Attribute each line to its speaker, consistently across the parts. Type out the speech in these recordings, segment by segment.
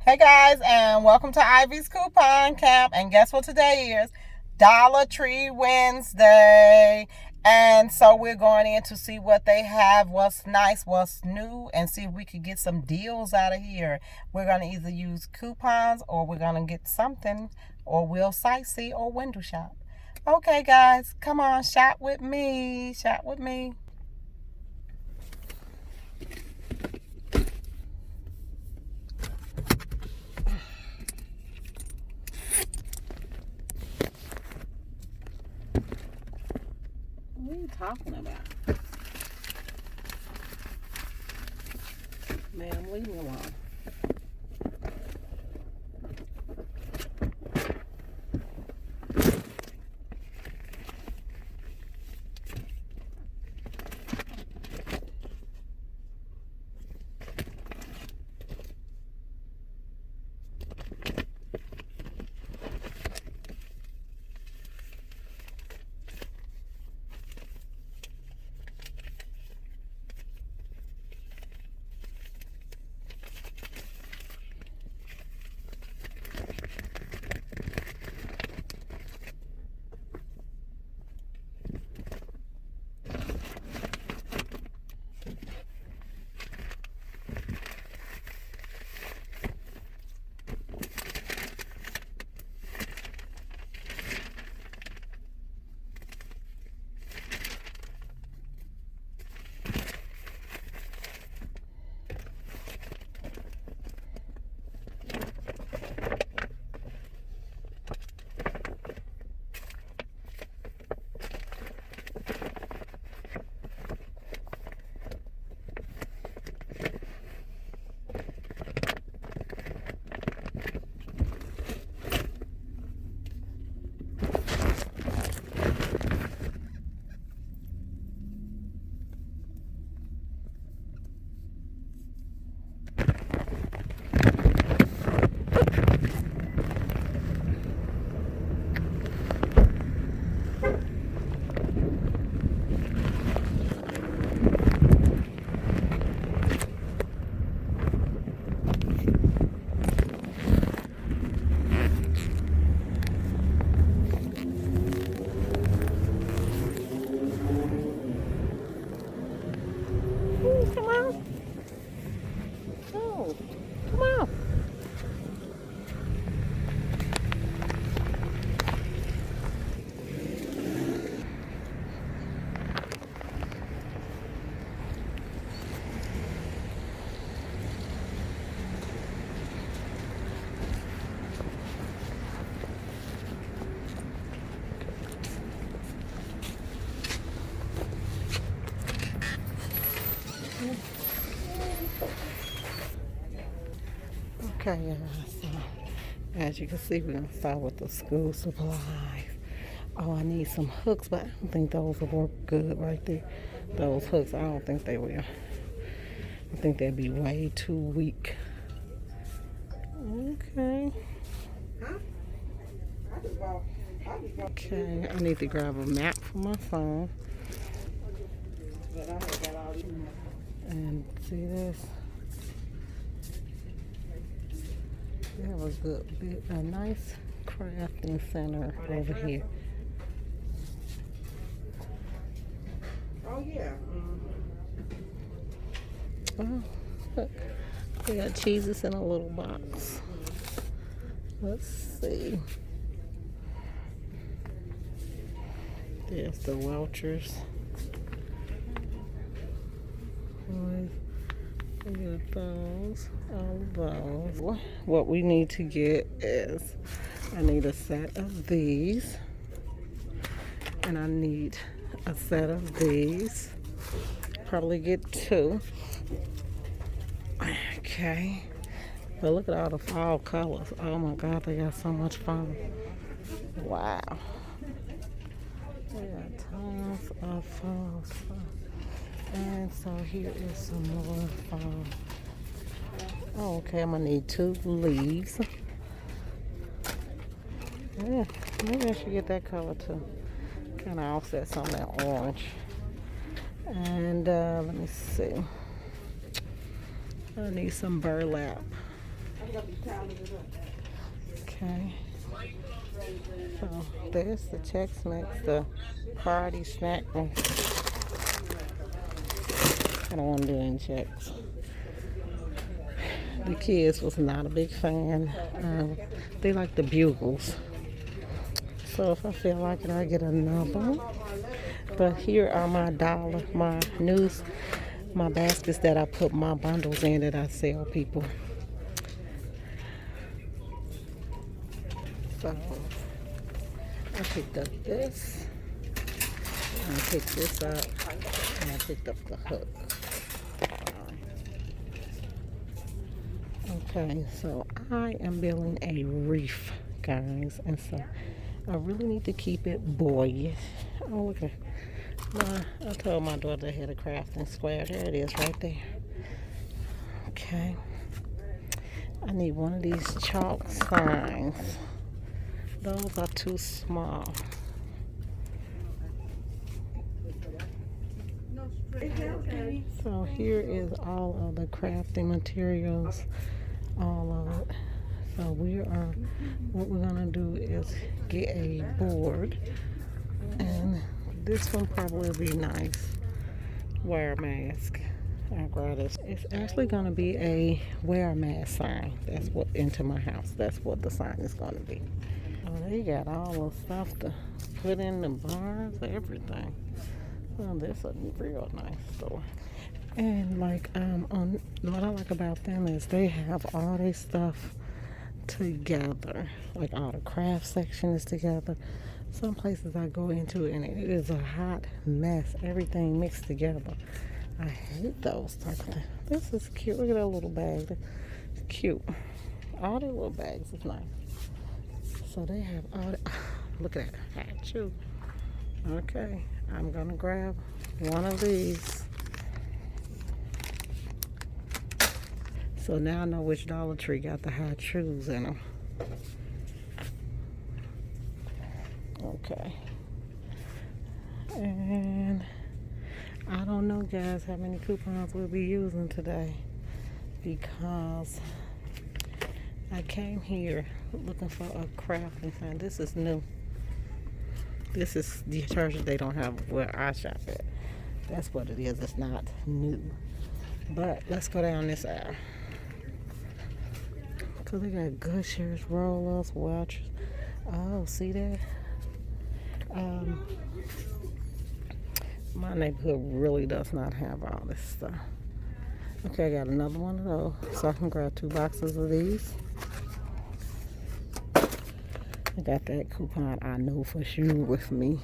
Speaker 1: Hey guys, and welcome to Ivy's Coupon Camp. And guess what today is? Dollar Tree Wednesday. And so we're going in to see what they have, what's nice, what's new, and see if we could get some deals out of here. We're going to either use coupons or we're going to get something, or we'll sightsee or window shop. Okay, guys, come on, shop with me. Shop with me. What are you talking about? Ma'am, leave me alone. Come on. Oh, come on. Okay, yeah, so as you can see, we're going to start with the school supplies. Oh, I need some hooks, but I don't think those will work good right there. Those hooks, I don't think they will. I think they'd be way too weak. Okay. Okay, I need to grab a map for my phone. And see this? We have a good bit, a nice crafting center over here.
Speaker 2: Oh yeah.
Speaker 1: Oh, look. We got cheeses in a little box. Let's see. There's the Welchers. We got those, all of those. What we need to get is, I need a set of these, and I need a set of these. Probably get two. Okay. But look at all the fall colors. Oh my God, they got so much fun. Wow. They got tons of fall stuff. And so here is some more fall. Oh, okay, I'm gonna need two leaves. Yeah, maybe I should get that color too. Kind of offset some of that orange. And let me see. I need some burlap. Okay. So there's the Chex Mix, the party snack. I don't want to do any checks. The kids was not a big fan. They like the bugles. So if I feel like it, I get another one. But here are my news, my baskets that I put my bundles in that I sell people. So I picked up this. I picked this up. And I picked up the hook. Okay, so I am building a reef, guys, and so I really need to keep it boyish. Oh, look at I told my daughter I had a crafting square. There it is, right there. Okay, I need one of these chalk signs. Those are too small. So here is all of the crafting materials, all of it. So what we're gonna do is get a board, and this one probably will be nice. Wear mask. I'll grab this. It's actually gonna be a wear mask sign. That's what into my house. That's what the sign is gonna be. Oh, they got all the stuff to put in the bars, everything. Oh, this is a real nice store. And like on what I like about them is they have all their stuff together. Like all the craft section is together. Some places I go into and it is a hot mess. Everything mixed together. I hate those type of things. This is cute. Look at that little bag. It's cute. All their little bags is nice. So they have all the, look at that. Hat too. Okay. I'm gonna grab one of these. So now I know which Dollar Tree got the high shoes in them. Okay. And I don't know, guys, how many coupons we'll be using today because I came here looking for a crafting thing. This is new. This is detergent they don't have where I shop at. That's what it is. It's not new. But let's go down this aisle. Because they got Gushers, rollers, Welchers. Oh, see that? My neighborhood really does not have all this stuff. Okay, I got another one of those. So I can grab 2 boxes of these. I got that coupon I know for sure with me.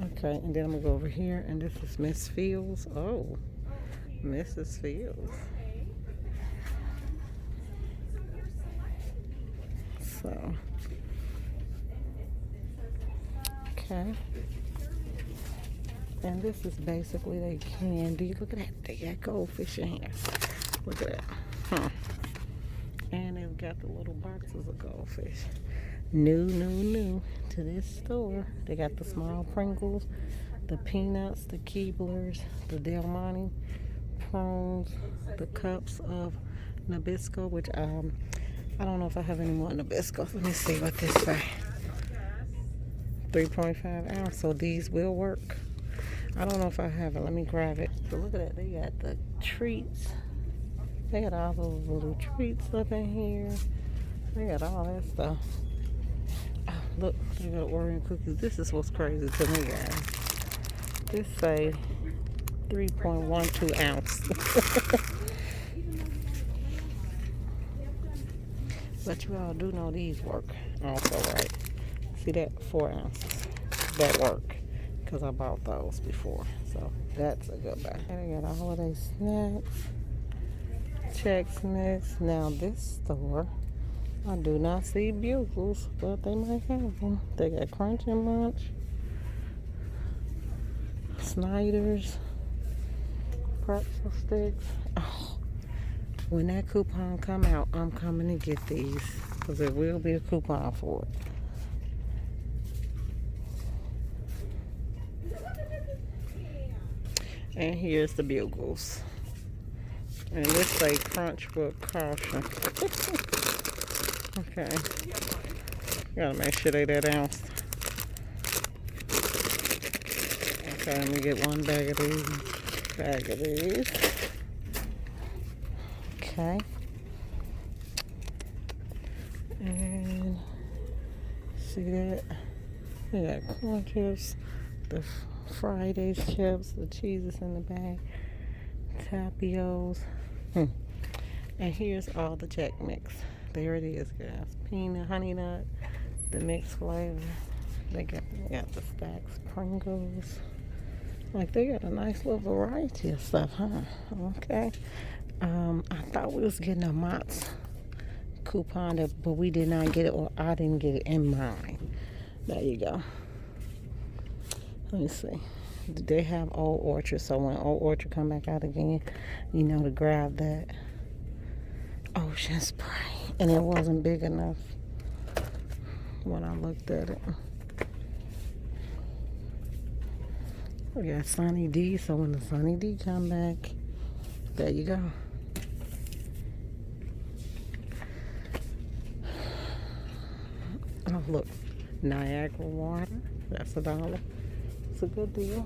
Speaker 1: Okay, and then I'm gonna go over here, and this is Miss Fields. Oh, Mrs. Fields. So, okay. And this is basically they candy. Look at that. They got goldfish in here. Look at that. And they've got the little boxes of goldfish. New to this store. They got the small Pringles, the peanuts, the Keeblers, the Del Monte prawns, the cups of Nabisco, which I don't know if I have any more Nabisco. Let me see what this say. 3.5 ounce. So these will work. I don't know if I have it. Let me grab it. But look at that. They got the treats. They got all those little treats up in here. They got all that stuff. Oh, look, they got Oreo cookies. This is what's crazy to me, guys. This say 3.12 ounce. But you all do know these work also, right? See that? 4 ounces. That work. Because I bought those before. So that's a good buy. And I got all of their snacks. Chex Mix. Now this store, I do not see bugles, but they might have them. They got Crunch and Munch, Snyder's, pretzel sticks. Oh, when that coupon come out, I'm coming to get these because there will be a coupon for it. And here's the bugles. And this say crunch with caution. Okay. Gotta make sure they that ounce. Okay, let me get one bag of these. Okay. And see that? We got corn chips, the Fridays chips, the cheeses in the bag, Tapios. And here's all the Jack Mix. There it is, guys. Peanut, honey nut, the mixed flavor. They got the stacks, Pringles. Like, they got a nice little variety of stuff, huh? Okay. I thought we was getting a Mott's coupon, but we did not get it, or I didn't get it in mine. There you go. Let me see. They have Old Orchard, so when Old Orchard come back out again, you know, to grab that Ocean Spray. And it wasn't big enough when I looked at it. We got Sunny D, so when the Sunny D come back, there you go. Oh, look, Niagara water, that's $1. It's a good deal.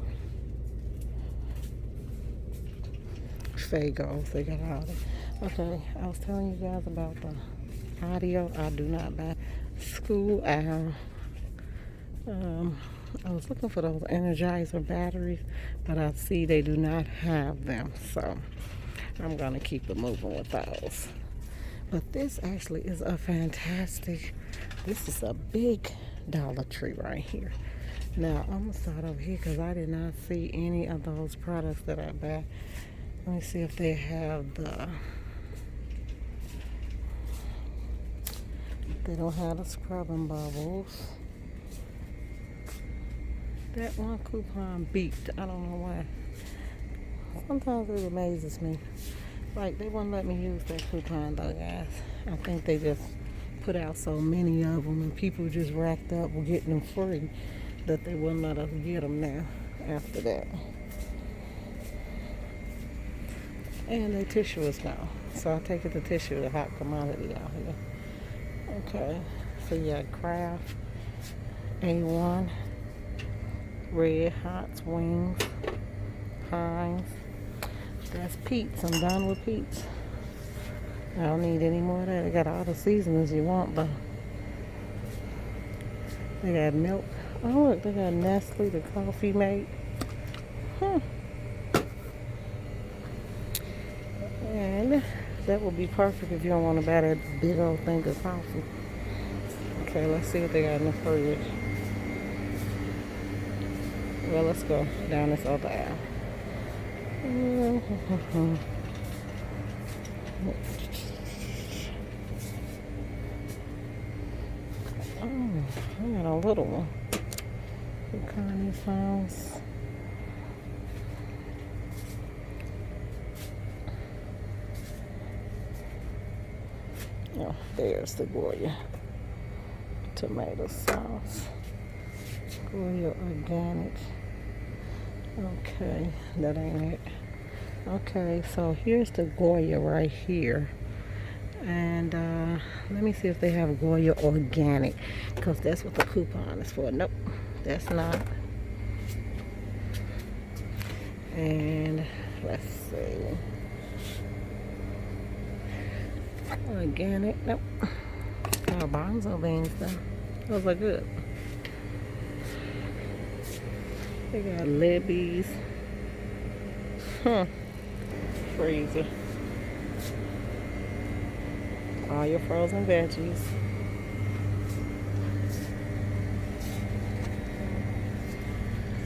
Speaker 1: Fagos, they got all that. Okay, I was telling you guys about the audio. I do not buy school owl. I was looking for those Energizer batteries, but I see they do not have them, so I'm gonna keep it moving with those. But this actually is a fantastic, this is a big Dollar Tree right here. Now I'm gonna start over here because I did not see any of those products that I buy. Let me see if they have they don't have the scrubbing bubbles. That one coupon beeped. I don't know why. Sometimes it amazes me. Like, they wouldn't let me use that coupon though, guys. I think they just put out so many of them and people just racked up with getting them free that they wouldn't let us get them now after that. And the tissue is gone. So I take it the tissue is a hot commodity out here. Okay. So you got Kraft, A1, Red Hot's Wings, Heinz. That's Pete's. I'm done with Pete's. I don't need any more of that. They got all the seasonings you want, but they got milk. Oh, look, they got Nestle, the coffee mate. And that would be perfect if you don't want to buy that big old thing of coffee. Okay, let's see what they got in the fridge. Well, let's go down this other aisle. Oh, I got a little one. Connie Sauce. Oh, there's the Goya tomato sauce. Goya organic. Okay, that ain't it. Okay, so here's the Goya right here. And let me see if they have Goya organic, because that's what the coupon is for. Nope, that's not. And let's see. Organic, nope. Oh, bonzo beans though. Those are good. They got Libby's. Freezer. All your frozen veggies.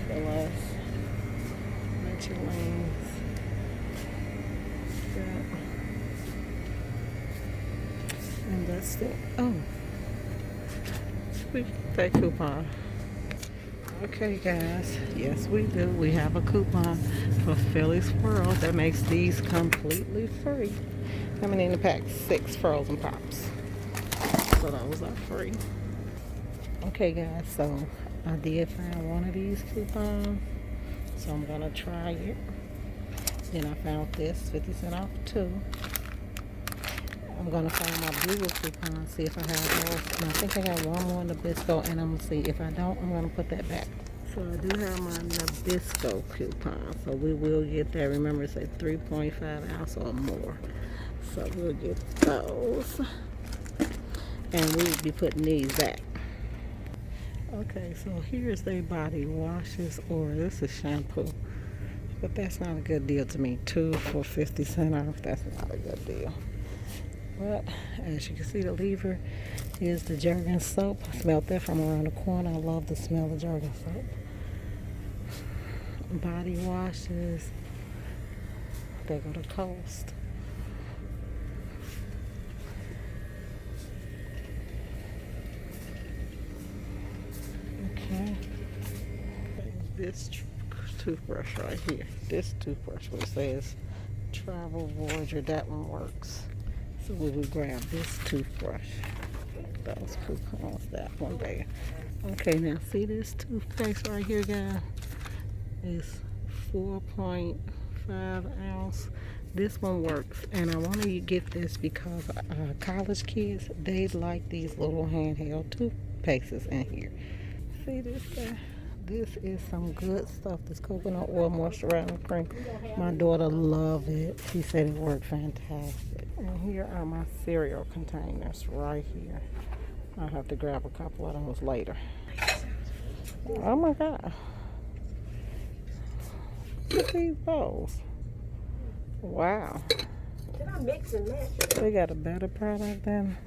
Speaker 1: Fill-us. Michelins. And that's it. Oh. We get that coupon. Okay, guys. Yes, we do. We have a coupon for Philly's World that makes these completely free. How many in the pack? 6 frozen pops. So those are free. Okay, guys. So I did find one of these coupons. So I'm going to try it. Then I found this 50 cent off too. I'm gonna find my Google coupon, see if I have those. And I think I got one more Nabisco, and I'm gonna see if I don't, I'm gonna put that back. So I do have my Nabisco coupon, so we will get that. Remember, it's a 3.5 ounce or more. So we'll get those, and we'll be putting these back. Okay, so here's their body washes, or this is shampoo, but that's not a good deal to me. 2 for 50 cent off, that's not a good deal. But as you can see, the lever is the Jergens soap. I smelled that from around the corner. I love the smell of Jergens soap. Body washes, they go to Coast. Okay. This toothbrush right here. This toothbrush, which says Travel Voyager, that one works. So we will grab this toothbrush. Those coupons, that one there. Okay, now see this toothpaste right here, guys? It's 4.5 ounce. This one works, and I want to get this because college kids, they like these little handheld toothpastes in here. See this guy? This is some good stuff. This coconut oil moisturizing cream. My daughter loved it. She said it worked fantastic. And here are my cereal containers right here. I'll have to grab a couple of those later. Oh my God. Look at these bowls. Wow.
Speaker 2: Did I mix and match it?
Speaker 1: They got a better product than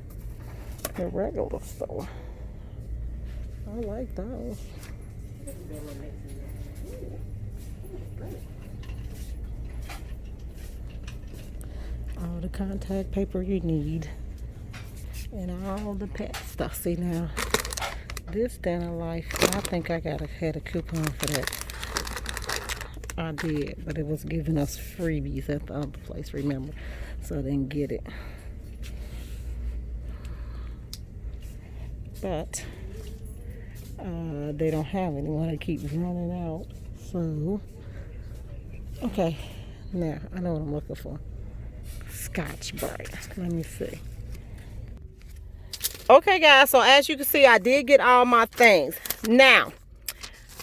Speaker 1: the regular store. I like those. All the contact paper you need. And all the pet stuff. See now, this Dental Life, I think I had a coupon for that. I did, but it was giving us freebies at the other place, remember? So I didn't get it. But they don't have anyone. They keep running out. So, okay. Now, I know what I'm looking for. Scotch Brite. Let me see. Okay, guys. So, as you can see, I did get all my things. Now,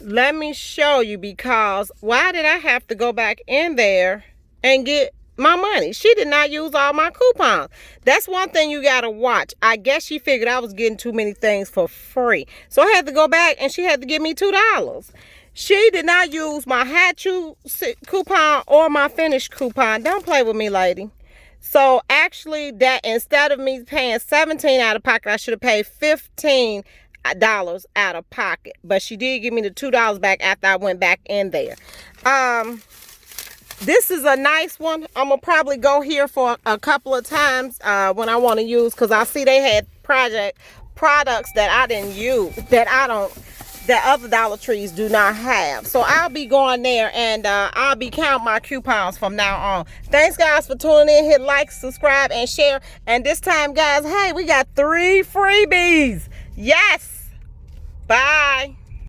Speaker 1: let me show you, because why did I have to go back in there and get my money? She did not use all my coupons. That's one thing you gotta watch. I guess she figured I was getting too many things for free, so I had to go back and she had to give me $2. She did not use my Hat You coupon or my Finish coupon. Don't play with me, lady. So actually, that instead of me paying $17 out of pocket, I should have paid $15 out of pocket. But she did give me the $2 back after I went back in there. This is a nice one. I'm gonna probably go here for a couple of times when I want to use, because I see they had products that I didn't use, that other Dollar Trees do not have. So I'll be going there, and I'll be counting my coupons from now on. Thanks, guys, for tuning in. Hit like, subscribe, and share. And this time, guys, hey, we got 3 freebies. Yes. Bye.